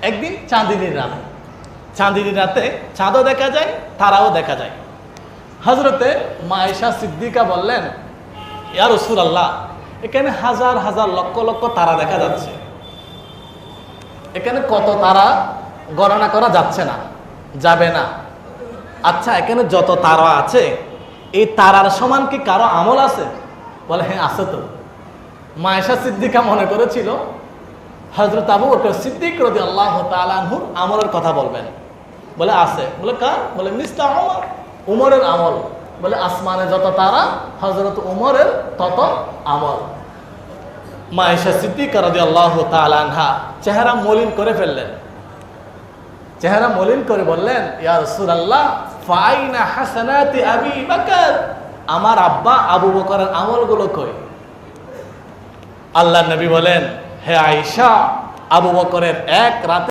একদিন চাঁদিনীর রাত, চাঁদিনীর রাতে চাঁদও দেখা যায়, তারাও দেখা যায়। হযরতে মায়েশা সিদ্দিকা বললেন, ইয়া রাসূলুল্লাহ, এখানে হাজার হাজার লক্ষ লক্ষ তারা দেখা যাচ্ছে, এখানে কত তারা গণনা করা যাচ্ছে না, যাবে না। আচ্ছা, এখানে যত তারা আছে এই তারার সমান কি কারো আমল আছে? বলে হ্যাঁ আছে তো। মায়েশা সিদ্দিকা মনে করেছিল হযরত আবু বকর সিদ্দিক রাদিয়াল্লাহু তাআলা আনহুর আমলের কথা বলবেন। বলে আছে। বলে কার? বলে মিস্টার ওমর, উমরের আমল। বলে আসমানে যত তারা হযরত উমরের তত আমল। মায়েশা সিদ্দিকা রাদিয়াল্লাহু তাআলা আনহা চেহারা মলিন করে ফেললেন, চেহারা মলিন করে বললেন, ইয়া রাসূলুল্লাহ, ফাইনা হাসানাতি আবি বকর, আমার আব্বা আবু বকরের আমলগুলো কই? আল্লাহর নবী বলেন, হে আয়েশা, আবু বকরের এক রাতে